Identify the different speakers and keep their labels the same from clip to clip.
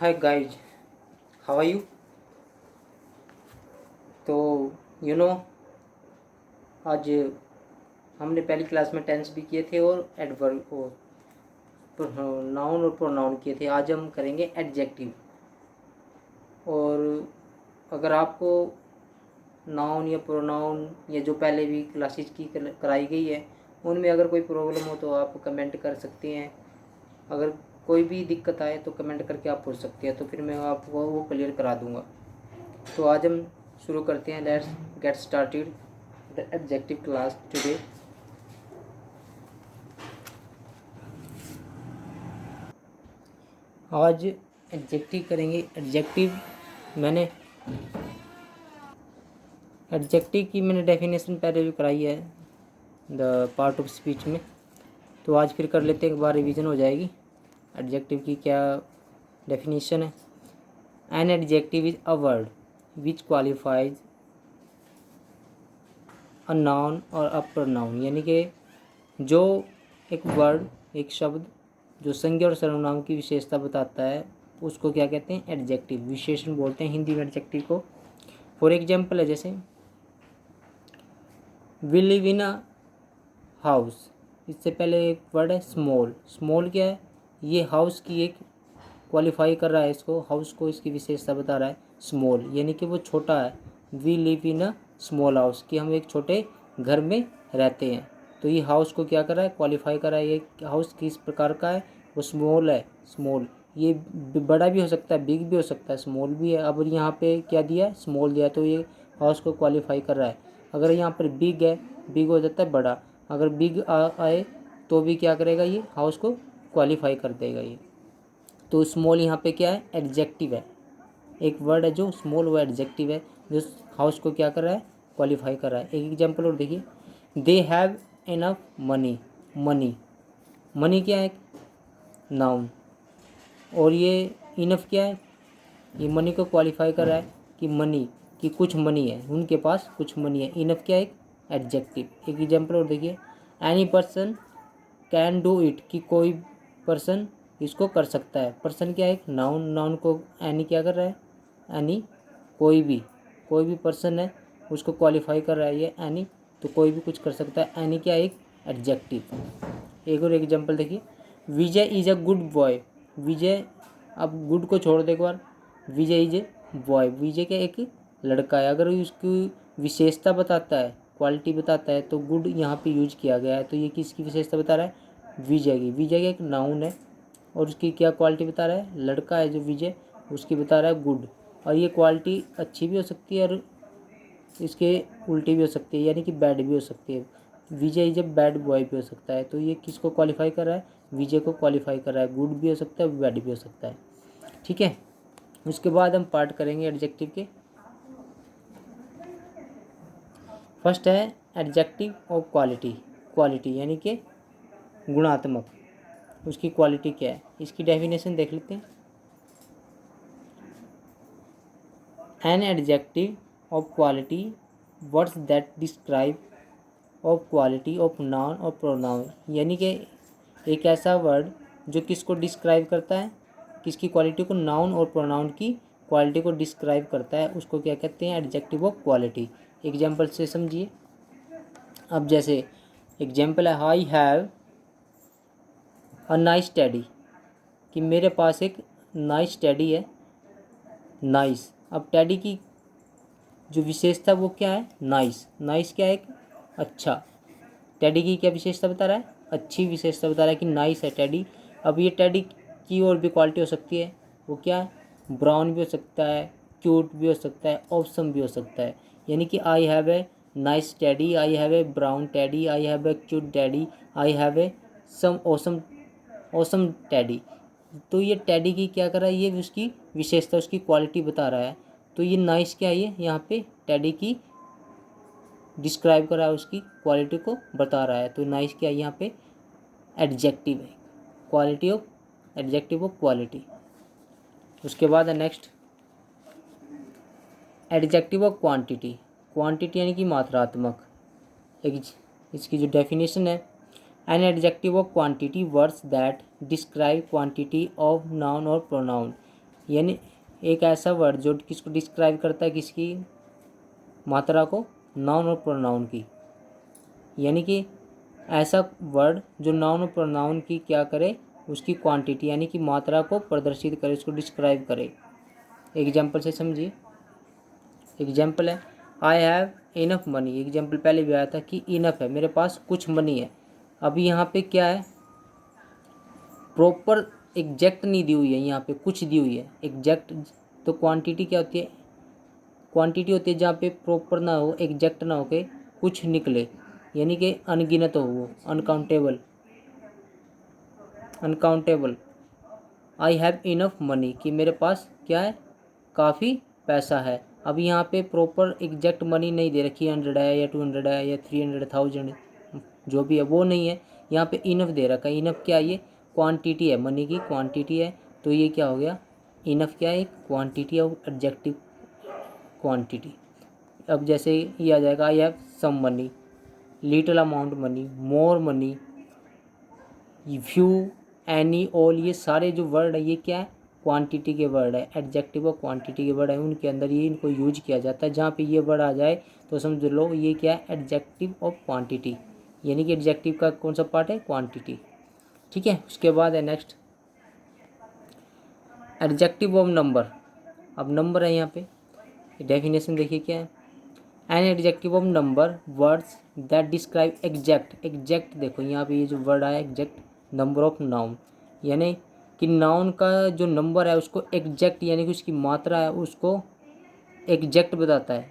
Speaker 1: Hi guys, how are you. तो you know आज हमने पहली क्लास में टेंस भी किए थे और एडवर्ब और नाउन और प्रोनाउन किए थे। आज हम करेंगे एडजेक्टिव। और अगर आपको नाउन या प्रोनाउन या जो पहले भी क्लासेस की कराई गई है उनमें अगर कोई प्रॉब्लम हो तो आप कमेंट कर सकते हैं। अगर कोई भी दिक्कत आए तो कमेंट करके आप पूछ सकते हैं, तो फिर मैं आपको वो क्लियर करा दूँगा। तो आज हम शुरू करते हैं। Let's get started the adjective class today. आज एडजेक्टिव करेंगे। एडजेक्टिव की मैंने डेफिनेशन पहले भी कराई है द पार्ट ऑफ स्पीच में। तो आज फिर कर लेते हैं, एक बार रिवीजन हो जाएगी। एडजेक्टिव की क्या डेफिनेशन है। An adjective is a word which qualifies a noun और अ प्रोनाउन, यानी कि जो एक वर्ड, एक शब्द जो संज्ञा और सर्वनाम की विशेषता बताता है उसको क्या कहते हैं, एडजेक्टिव, विशेषण बोलते हैं हिंदी में एडजेक्टिव को। फॉर एग्जाम्पल है जैसे we live in a house, इससे पहले एक वर्ड है स्मॉल। स्मॉल क्या है, ये हाउस की एक क्वालिफाई कर रहा है, इसको हाउस को इसकी विशेषता बता रहा है स्मॉल, यानी कि वो छोटा है। We live in a small house, कि हम एक छोटे घर में रहते हैं। तो ये हाउस को क्या कर रहा है, क्वालिफाई कर रहा है। ये हाउस किस प्रकार का है, वो स्मॉल है। स्मॉल ये बड़ा भी हो सकता है, बिग भी हो सकता है, स्मॉल भी है। अब यहाँ पे क्या दिया है, स्मॉल दिया है, तो ये हाउस को क्वालिफाई कर रहा है। अगर यहाँ पर बिग है, बिग हो जाता है बड़ा। अगर बिग आए तो भी क्या करेगा, ये हाउस को क्वालिफाई कर देगा ये। तो स्मॉल यहाँ पे क्या है, एडजेक्टिव है। एक वर्ड है जो स्मॉल, वो एडजेक्टिव है जो हाउस को क्या कर रहा है, क्वालिफाई कर रहा है। एक एग्जांपल और देखिए, they have enough money. Money, money क्या है, नाउन। और ये इनफ क्या है, ये मनी को क्वालिफाई कर रहा है कि मनी, कि कुछ मनी है, उनके पास कुछ मनी है। इनफ क्या है, एक एडजेक्टिव। एक एग्जांपल और देखिए, any person can do it, कि कोई पर्सन इसको कर सकता है। पर्सन क्या है, एक नाउन। नाउन को एनी क्या कर रहा है, एनी कोई भी पर्सन है उसको क्वालिफाई कर रहा है ये एनी, तो कोई भी कुछ कर सकता है। एनी क्या है, एक एडजेक्टिव। एक और एग्जांपल देखिए, विजय इज अ गुड बॉय। विजय, अब गुड को छोड़ दे एक बार, विजय इज ए बॉय। विजय क्या एक लड़का है। अगर उसकी विशेषता बताता है, क्वालिटी बताता है, तो गुड यहाँ पे यूज किया गया है। तो ये किसकी विशेषता बता रहा है, विजय की। विजय का एक नाउन है और उसकी क्या क्वालिटी बता रहा है, लड़का है जो विजय, उसकी बता रहा है गुड। और ये क्वालिटी अच्छी भी हो सकती है और इसके उल्टी भी हो सकती है, यानी कि बैड भी हो सकती है। विजय इज ए बैड बॉय भी हो सकता है। तो ये किसको क्वालिफाई कर रहा है, विजय को क्वालिफाई कर रहा है। गुड भी हो सकता है, बैड भी हो सकता है। ठीक है, उसके बाद हम पार्ट करेंगे एडजेक्टिव के। फर्स्ट है एडजेक्टिव ऑफ क्वालिटी। क्वालिटी यानी कि गुणात्मक, उसकी क्वालिटी क्या है, इसकी डेफिनेशन देख लेते हैं। An adjective of quality, words that describe of quality of noun और प्रोनाउन, यानी कि एक ऐसा वर्ड जो किसको डिस्क्राइब करता है, किसकी क्वालिटी को, नाउन और प्रोनाउन की क्वालिटी को डिस्क्राइब करता है, उसको क्या कहते हैं, एडजेक्टिव ऑफ क्वालिटी। एग्जाम्पल से समझिए। अब जैसे एग्जाम्पल है, I have a nice teddy, कि मेरे पास एक नाइस टेडी है। नाइस, अब टेडी की जो विशेषता वो क्या है, नाइस। नाइस क्या है, एक अच्छा। टेडी की क्या विशेषता बता रहा है, अच्छी विशेषता बता रहा है कि नाइस है टेडी। अब ये टेडी की और भी क्वालिटी हो सकती है, वो क्या है, ब्राउन भी हो सकता है, क्यूट भी हो सकता है, ऑसम भी हो सकता है। यानी कि I have a nice teddy, I have a brown teddy, I have a cute teddy, I have a some awesome teddy. तो ये टेडी की क्या कर रहा है, ये उसकी विशेषता, उसकी क्वालिटी बता रहा है। तो ये नाइस क्या है, ये यहाँ पे टेडी की डिस्क्राइब कर रहा है, उसकी क्वालिटी को बता रहा है। तो नाइस क्या है, यहाँ पे एडजेक्टिव है, quality of, adjective of quality. उसके बाद है next adjective of quantity. Quantity यानी कि मात्रात्मक। एक इसकी जो डेफिनेशन है, an adjective of quantity, words that describe quantity of noun और प्रोनाउन। यानी एक ऐसा वर्ड जो किसको डिस्क्राइब करता है, किसकी मात्रा को, नाउन और प्रोनाउन की। यानी कि ऐसा वर्ड जो नाउन और प्रोनाउन की क्या करे, उसकी क्वांटिटी यानी कि मात्रा को प्रदर्शित करे, उसको डिस्क्राइब करे। एग्जाम्पल से समझिए। एग्जाम्पल है I have enough money. Example पहले भी आया था कि इनफ है, मेरे पास कुछ मनी है। अभी यहाँ पे क्या है, प्रॉपर एग्जैक्ट नहीं दी हुई है, यहाँ पे कुछ दी हुई है एग्जैक्ट। तो क्वांटिटी क्या होती है, क्वांटिटी होती है जहाँ पे प्रॉपर ना हो, एग्जैक्ट ना हो के कुछ निकले, यानी कि अनगिनत हो, वो uncountable. Uncountable. I have enough money कि मेरे पास क्या है, काफ़ी पैसा है। अभी यहाँ पे प्रॉपर एग्जैक्ट मनी नहीं दे रखी है, 100 है या 200 है या 300,000 जो भी है वो नहीं है, यहाँ पे इनफ दे रखा है। इनफ क्या है, ये क्वांटिटी है, मनी की क्वांटिटी है। तो ये क्या हो गया, इनफ क्या है, एक क्वांटिटी ऑफ एडजेक्टिव क्वांटिटी। अब जैसे ये आ जाएगा I have some money, little amount money, more money, few, any, all, ये सारे जो वर्ड है ये क्या है, क्वांटिटी के वर्ड है, एडजेक्टिव और क्वांटिटी के वर्ड है, उनके अंदर ये इनको यूज किया जाता है। जहाँ पे ये वर्ड आ जाए तो समझ लो ये क्या है, एडजेक्टिव ऑफ क्वांटिटी, यानी कि एडजेक्टिव का कौन सा पार्ट है, क्वांटिटी। ठीक है, उसके बाद है नेक्स्ट एडजेक्टिव ऑफ नंबर। अब नंबर है यहाँ पे, डेफिनेशन देखिए क्या है, an adjective of number words that describe exact. Exact देखो यहाँ पे ये जो वर्ड आया एग्जैक्ट, नंबर ऑफ नाउन, यानी कि नाउन का जो नंबर है उसको एग्जैक्ट यानी कि उसकी मात्रा है उसको एग्जैक्ट बताता है।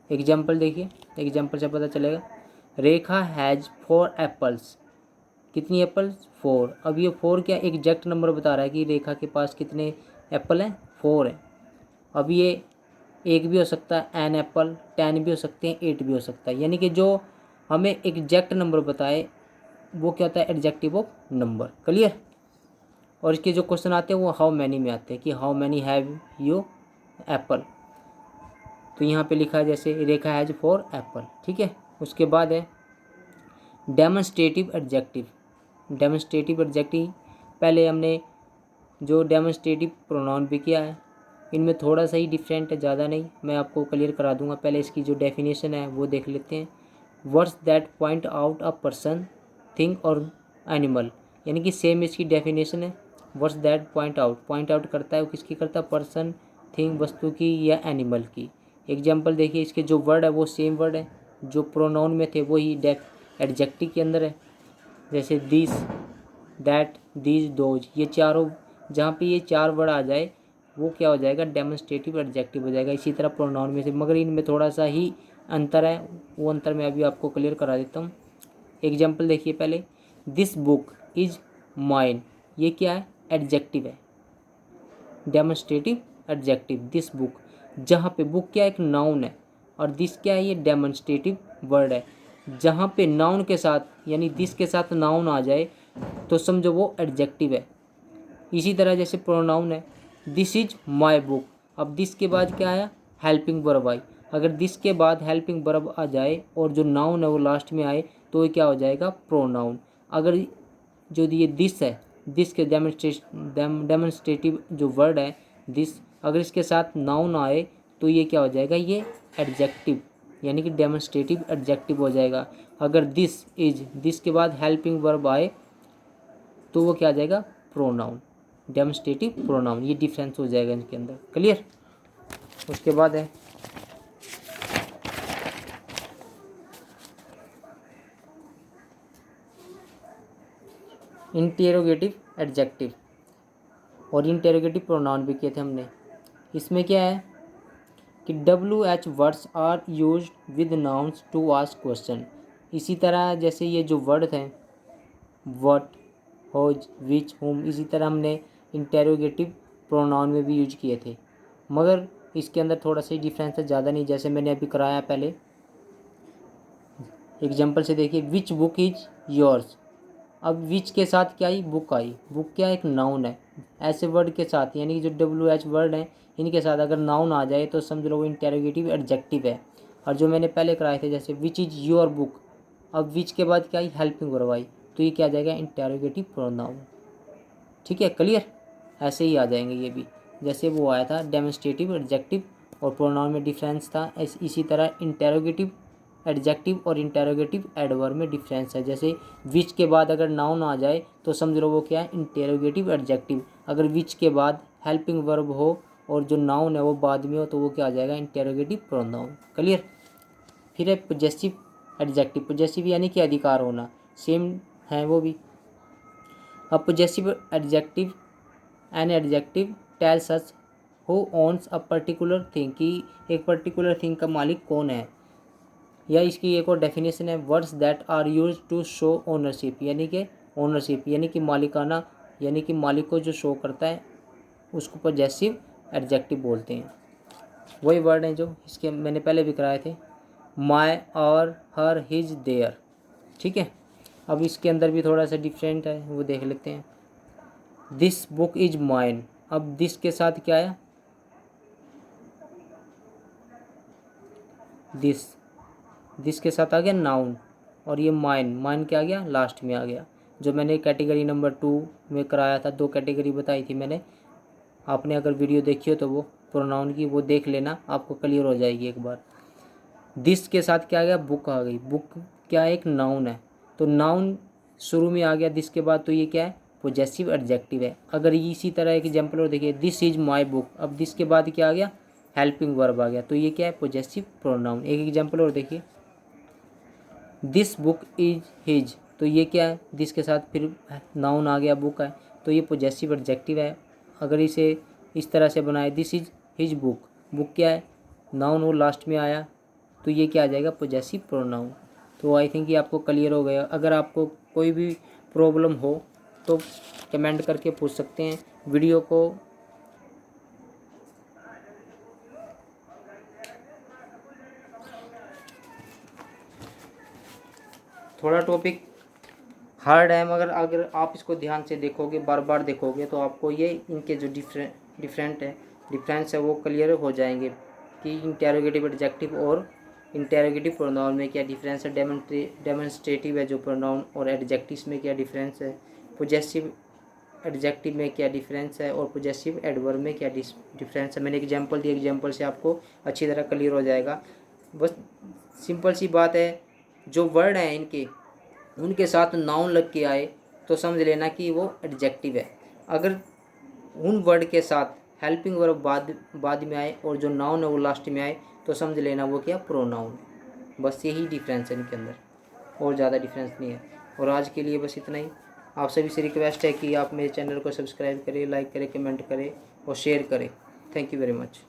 Speaker 1: एग्जाम्पल देखिए, एग्जाम्पल से पता चलेगा। रेखा हैज़ 4 एप्पल्स। कितनी एप्पल्स, 4। अब ये 4 क्या एग्जैक्ट नंबर बता रहा है कि रेखा के पास कितने एप्पल हैं, 4 हैं। अब ये 1 भी हो सकता है, एन एप्पल, 10 भी हो सकते हैं, 8 भी हो सकता है। यानी कि जो हमें एग्जैक्ट नंबर बताए वो क्या होता है, एडजेक्टिव ऑफ नंबर। क्लियर। और इसके जो क्वेश्चन आते हैं वो हाउ मैनी में आते हैं कि how many have you Apple. तो यहाँ पे लिखा है जैसे रेखा हैज 4 एप्पल। ठीक है, उसके बाद है डेमोन्स्ट्रेटिव एडजेक्टिव। डेमोन्स्ट्रेटिव एडजेक्टिव पहले हमने जो डेमोन्स्ट्रेटिव प्रोनाउन भी किया है, इनमें थोड़ा सा ही डिफरेंट है, ज़्यादा नहीं, मैं आपको क्लियर करा दूंगा। पहले इसकी जो डेफिनेशन है वो देख लेते हैं। Words that point out a person, thing और एनिमल, यानी कि सेम इसकी डेफिनेशन है। वर्ड्स दैट पॉइंट आउट करता है वो किसकी करता है, पर्सन, थिंग वस्तु की या एनिमल की। एग्जाम्पल देखिए, इसके जो वर्ड है वो सेम वर्ड है, जो प्रोनाउन में थे वही एडजेक्टिव के अंदर है। जैसे दिस, दैट, दीज, दोज, ये चारों, जहाँ पे ये 4 वर्ड आ जाए वो क्या हो जाएगा, डेमोन्स्ट्रेटिव एडजेक्टिव हो जाएगा। इसी तरह प्रोनाउन में से, मगर इनमें थोड़ा सा ही अंतर है, वो अंतर मैं अभी आपको क्लियर करा देता हूँ। एग्जाम्पल देखिए पहले, दिस बुक इज माइन, ये क्या है, एडजेक्टिव है, डेमोन्स्ट्रेटिव एडजेक्टिव, दिस बुक। जहाँ पे बुक क्या है, एक नाउन है, और दिस क्या है, ये डेमोन्स्ट्रेटिव वर्ड है। जहाँ पे नाउन के साथ यानी दिस के साथ नाउन आ जाए तो समझो वो एडजेक्टिव है। इसी तरह जैसे प्रोनाउन है, दिस इज माई बुक। अब दिस के बाद क्या आया, हेल्पिंग वर्ब आई। अगर दिस के बाद हेल्पिंग वर्ब आ जाए और जो नाउन है वो लास्ट में आए तो ये क्या हो जाएगा, प्रोनाउन। अगर जो ये दिस है, दिस के डेमोन्स्ट्रेटिव जो वर्ड है दिस, अगर इसके साथ नाउन आए तो ये क्या हो जाएगा, ये एडजेक्टिव यानी कि डेमोन्स्ट्रेटिव एडजेक्टिव हो जाएगा। अगर दिस इज, दिस के बाद हेल्पिंग वर्ब आए तो वो क्या आ जाएगा, प्रोनाउन, डेमोन्स्ट्रेटिव प्रोनाउन। ये डिफरेंस हो जाएगा इनके अंदर। क्लियर। उसके बाद है इंटेरोगेटिव एडजेक्टिव, और इंटेरोगेटिव प्रोनाउन भी किए थे हमने। इसमें क्या है कि WH words are used with nouns to ask question. इसी तरह जैसे ये जो वर्ड थे व्हाट, होज, विच, हुम, इसी तरह हमने इंटेरोगेटिव प्रोनाउन में भी यूज किए थे, मगर इसके अंदर थोड़ा सा ही डिफरेंस है, ज़्यादा नहीं। जैसे मैंने अभी कराया पहले एग्जांपल से देखिए, विच बुक इज योर्स। अब विच के साथ क्या आई, बुक आई। बुक क्या एक नाउन है, ऐसे वर्ड के साथ यानी कि जो WH वर्ड हैं इनके साथ अगर नाउन आ जाए तो समझ लो वो इंटेरोगेटिव एडजेक्टिव है। और जो मैंने पहले कराए थे जैसे विच इज़ योर बुक, अब विच के बाद क्या आई, हेल्पिंग वर्ब आई, तो ये क्या आ जाएगा, इंटेरोगेटिव प्रोनाउन। ठीक है, क्लियर। ऐसे ही आ जाएंगे ये भी। जैसे वो आया था डेमोन्स्ट्रेटिव एडजेक्टिव और प्रोनाउन में डिफरेंस था। इसी तरह इंटेरोगेटिव एडजेक्टिव और इंटेरोगेटिव एडवर्ब में डिफरेंस है। जैसे विच के बाद अगर नाउन आ जाए तो समझ लो वो क्या है, इंटेरोगेटिव एडजेक्टिव। अगर विच के बाद हेल्पिंग वर्ब हो और जो नाउन है वो बाद में हो तो वो क्या आ जाएगा, इंटेरोगेटिव प्रोनाउन। क्लियर। फिर है पोजेसिव एडजेक्टिव। पोजेसिव यानी कि अधिकार होना, सेम है वो भी। अब possessive adjective an adjective tells us who owns a particular thing, कि एक पर्टिकुलर थिंग का मालिक कौन है। या इसकी एक और डेफिनेशन है, words that are use to show ownership, यानी कि ओनरशिप यानी कि मालिकाना, यानी कि मालिक को जो शो करता है उसको पोजेसिव एडजेक्टिव बोलते हैं। वही वर्ड हैं जो इसके मैंने पहले भी कराए थे, माय, और, हर, हिज, देयर। ठीक है। अब इसके अंदर भी थोड़ा सा डिफरेंट है, वो देख लेते हैं। This book is mine. अब दिस के साथ क्या आया, दिस के साथ आ गया नाउन, और ये माइन क्या आ गया, लास्ट में आ गया। जो मैंने कैटेगरी नंबर 2 में कराया था, 2 कैटेगरी बताई थी मैंने, आपने अगर वीडियो देखी हो तो वो प्रोनाउन की वो देख लेना, आपको क्लियर हो जाएगी एक बार। दिस के साथ क्या आ गया, बुक आ गई। बुक क्या है, एक नाउन है, तो नाउन शुरू में आ गया दिस के बाद, तो ये क्या है, पोजेसिव एडजेक्टिव है। अगर इसी तरह एक एग्जाम्पल और देखिए, दिस इज माई बुक। अब दिस के बाद क्या आ गया, हेल्पिंग वर्ब आ गया, तो ये क्या है, पोजेसिव प्रोनाउन। एक एग्जाम्पल और देखिए, दिस बुक इज हिज, तो ये क्या है, दिस के साथ फिर नाउन आ गया, बुक है, तो ये पोजेसिव एडजेक्टिव है। अगर इसे इस तरह से बनाए, this is his book, book क्या है, नाउन वो लास्ट में आया, तो ये क्या आ जाएगा, पोजेसिव प्रोनाउन। तो आई थिंक ये आपको क्लियर हो गया। अगर आपको कोई भी प्रॉब्लम हो तो कमेंट करके पूछ सकते हैं। वीडियो को थोड़ा टॉपिक हार्ड है, मगर अगर आप इसको ध्यान से देखोगे, बार बार देखोगे, तो आपको ये इनके जो डिफरेंस है वो क्लियर हो जाएंगे कि इंटेरोगेटिव एडजेक्टिव और इंटेरोगेटिव प्रोनाउन में क्या डिफरेंस है, डेमोन्स्ट्रेटिव है जो प्रोनाउन और एडजेक्टिव्स में क्या डिफरेंस है, पोजेसिव एडजेक्टिव में क्या डिफरेंस है, और पोजेसिव एडवर्ब में क्या डिफरेंस है। मैंने एग्जांपल दिया, एग्जांपल से आपको अच्छी तरह क्लियर हो जाएगा। बस सिंपल सी बात है, जो वर्ड हैं इनके उनके साथ नाउन लग के आए तो समझ लेना कि वो एडजेक्टिव है। अगर उन वर्ड के साथ हेल्पिंग वर्ब बाद में आए और जो नाउन है वो लास्ट में आए तो समझ लेना वो क्या, प्रोनाउन। बस यही डिफरेंस है इनके अंदर, और ज़्यादा डिफरेंस नहीं है। और आज के लिए बस इतना ही। आप सभी से रिक्वेस्ट है कि आप मेरे चैनल को सब्सक्राइब करें, लाइक करें, कमेंट करें और शेयर करें। Thank you very much.